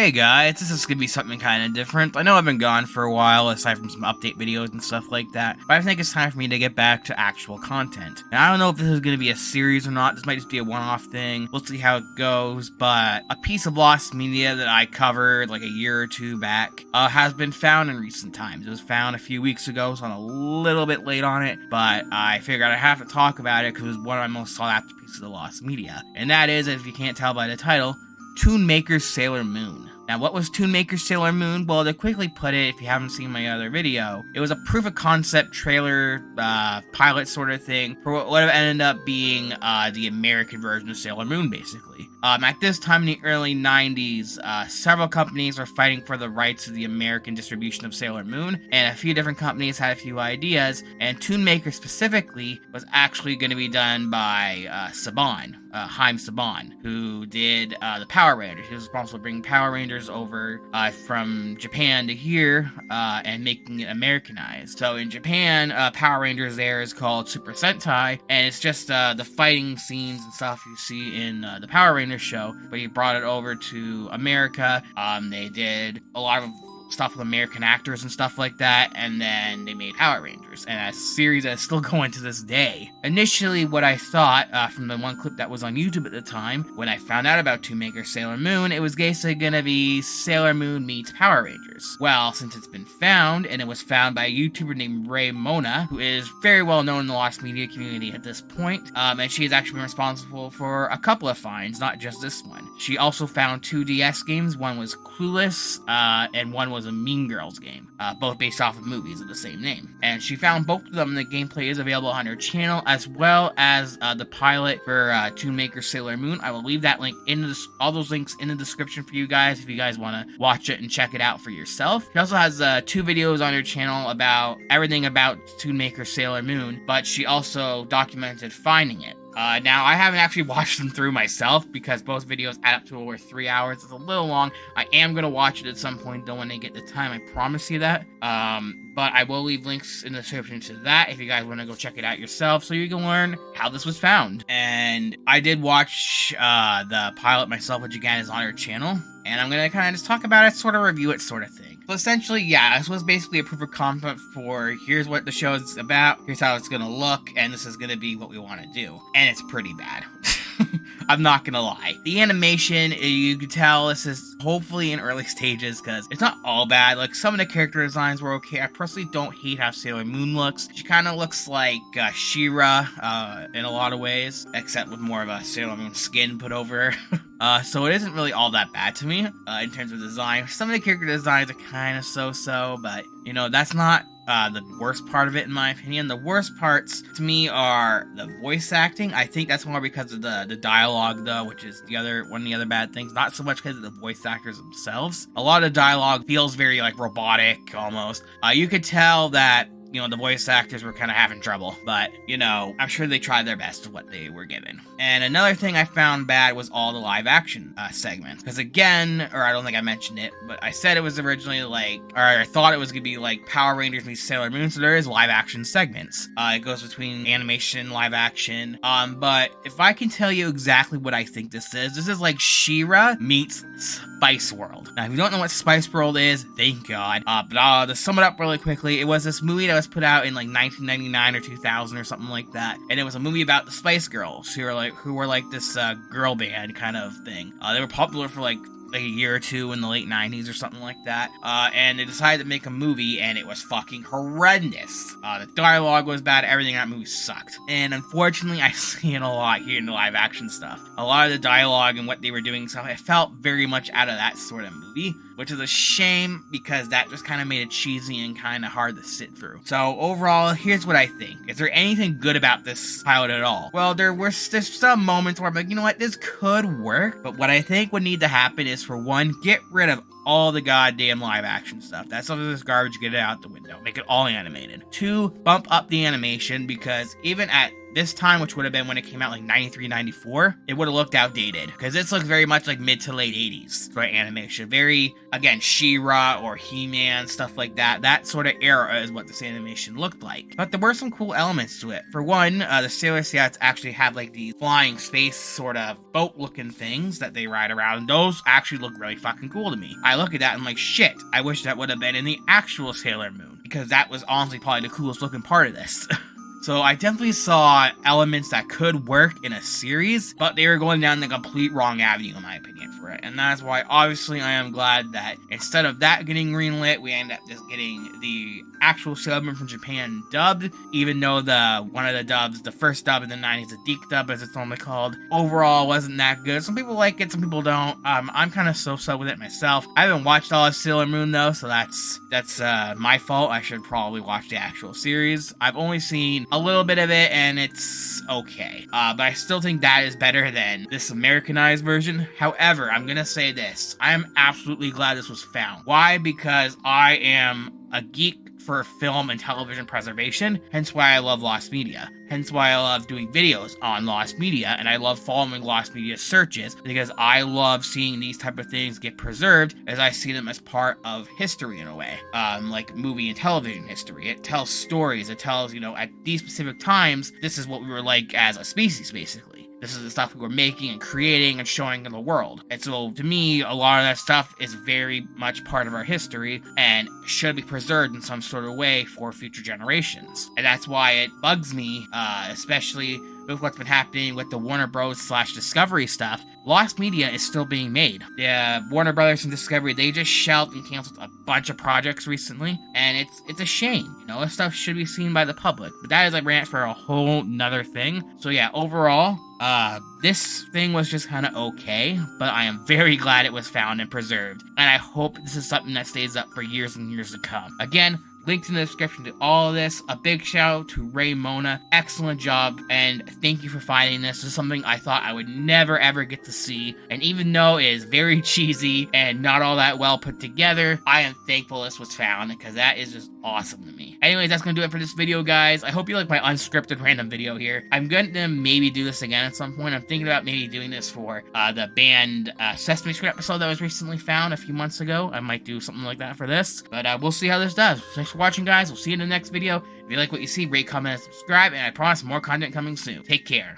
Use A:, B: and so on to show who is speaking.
A: Hey guys, this is gonna be something kind of different. I know I've been gone for a while, aside from some update videos and stuff like that, but I think it's time for me to get back to actual content. And I don't know if this is gonna be a series or not. This might just be a one-off thing. We'll see how it goes, but a piece of lost media that I covered like a year or two back has been found in recent times. It was found a few weeks ago, so I'm a little bit late on it, but I figured I have to talk about it because it was one of my most sought-after pieces of lost media. And that is, if you can't tell by the title, Toon Maker's Sailor Moon. Now, what was Toon Maker's Sailor Moon? Well, to quickly put it, if you haven't seen my other video, it was a proof-of-concept trailer, pilot sort of thing for what would have ended up being the American version of Sailor Moon, basically. At this time in the early 90s, several companies were fighting for the rights to the American distribution of Sailor Moon, and a few different companies had a few ideas, and Toon Maker specifically was actually going to be done by Saban. Haim Saban, who did the Power Rangers. He was responsible for bringing Power Rangers over from Japan to here and making it Americanized. So in Japan, Power Rangers there is called Super Sentai, and it's just the fighting scenes and stuff you see in the Power Rangers show, but he brought it over to America. They did a lot of stuff with American actors and stuff like that, and then they made Power Rangers, and a series that is still going to this day. Initially, what I thought from the one clip that was on YouTube at the time, when I found out about Toon Maker Sailor Moon, it was basically gonna be Sailor Moon meets Power Rangers. Well, since it's been found, and it was found by a YouTuber named Ray Mona, who is very well known in the lost media community at this point, and she has actually been responsible for a couple of finds, not just this one. She also found 2 DS games. One was Clueless, and one was a Mean Girls game, both based off of movies of the same name. And she found both of them. The gameplay is available on her channel, as well as the pilot for Toon Maker Sailor Moon. I will leave that link in all those links in the description for you guys if you guys want to watch it and check it out for yourself. She also has 2 videos on her channel about everything about Toon Maker Sailor Moon, but she also documented finding it. Now, I haven't actually watched them through myself because both videos add up to over 3 hours. It's a little long. I am going to watch it at some point, though, when I get the time. I promise you that. But I will leave links in the description to that if you guys want to go check it out yourself so you can learn how this was found. And I did watch the pilot myself, which again is on her channel. And I'm going to kind of just talk about it, sort of review it, sort of thing. So essentially, yeah, this was basically a proof of concept for here's what the show is about, here's how it's going to look, and this is going to be what we want to do. And it's pretty bad. I'm not gonna lie. The animation, you can tell this is hopefully in early stages because it's not all bad. Like, some of the character designs were okay. I personally don't hate how Sailor Moon looks. She kind of looks like She-Ra in a lot of ways, except with more of a Sailor Moon skin put over her. So it isn't really all that bad to me in terms of design. Some of the character designs are kind of so-so, but, you know, that's not the worst part of it, in my opinion. The worst parts to me are the voice acting. I think that's more because of the dialogue, though, which is one of the other bad things. Not so much because of the voice actors themselves. A lot of dialogue feels very like robotic almost. You could tell that, you know, the voice actors were kind of having trouble, but, you know, I'm sure they tried their best with what they were given. And another thing I found bad was all the live action segments. Because again, or I don't think I mentioned it, but I said it was originally like, or I thought it was going to be like Power Rangers meets Sailor Moon, so there is live action segments. It goes between animation and live action. But if I can tell you exactly what I think this is like She-Ra meets Spice World. Now, if you don't know what Spice World is, thank God. But to sum it up really quickly, it was this movie that was put out in like 1999 or 2000 or something like that, and it was a movie about the Spice Girls, who were like this girl band kind of thing. They were popular for like a year or two in the late 90s or something like that, and they decided to make a movie, and it was fucking horrendous. The dialogue was bad, everything in that movie sucked, and unfortunately I see it a lot here in the live action stuff. A lot of the dialogue and what they were doing, so it felt very much out of that sort of movie, which is a shame because that just kind of made it cheesy and kind of hard to sit through. So overall, here's what I think. Is there anything good about this pilot at all? Well, there's some moments where I'm like, you know what, this could work, but what I think would need to happen is, for one, get rid of all the goddamn live action stuff. That stuff is garbage, get it out the window. Make it all animated. 2, bump up the animation, because even at this time, which would have been when it came out like 93, 94, it would have looked outdated. Because this looks very much like mid to late 80s for animation. Very, again, She-Ra or He-Man, stuff like that. That sort of era is what this animation looked like. But there were some cool elements to it. For one, the Sailor Scouts actually have like these flying space sort of boat-looking things that they ride around. Those actually look really fucking cool to me. I look at that and I'm like, shit, I wish that would have been in the actual Sailor Moon. Because that was honestly probably the coolest looking part of this. So I definitely saw elements that could work in a series, but they were going down the complete wrong avenue in my opinion for it. And that's why obviously I am glad that instead of that getting greenlit, we end up just getting the actual Sailor Moon from Japan dubbed, even though one of the dubs, the first dub in the 90s, the Deke dub as it's normally called, overall wasn't that good. Some people like it, some people don't. I'm kind of so-so with it myself. I haven't watched all of Sailor Moon though, so that's my fault. I should probably watch the actual series. I've only seen a little bit of it and it's okay. But I still think that is better than this Americanized version. However, I'm gonna say this. I am absolutely glad this was found. Why? Because I am a geek for film and television preservation, hence why I love lost media. Hence why I love doing videos on lost media, and I love following lost media searches, because I love seeing these type of things get preserved, as I see them as part of history in a way. Like movie and television history. It tells stories, it tells, at these specific times, this is what we were like as a species, basically. This is the stuff we were making and creating and showing in the world. And so, to me, a lot of that stuff is very much part of our history and should be preserved in some sort of way for future generations. And that's why it bugs me, especially with what's been happening with the Warner Bros. / Discovery stuff. Lost media is still being made. The Warner Brothers and Discovery, they just shelved and canceled a bunch of projects recently, and it's a shame. This stuff should be seen by the public. But that is a rant for a whole nother thing. So yeah, overall, this thing was just kind of okay, but I am very glad it was found and preserved, and I hope this is something that stays up for years and years to come. Again, links in the description to all of this. A big shout out to Ray Mona. Excellent job, and thank you for finding this. This is something I thought I would never ever get to see, and even though it is very cheesy and not all that well put together, I am thankful this was found, because that is just awesome to me. Anyways, that's gonna do it for this video, guys. I hope you like my unscripted random video here. I'm gonna maybe do this again at some point. I'm thinking about maybe doing this for the band Sesame Street episode that was recently found a few months ago. I might do something like that for this, but we'll see how this does. Thanks for watching, guys. We'll see you in the next video. If you like what you see, rate, comment, and subscribe, and I promise more content coming soon. Take care.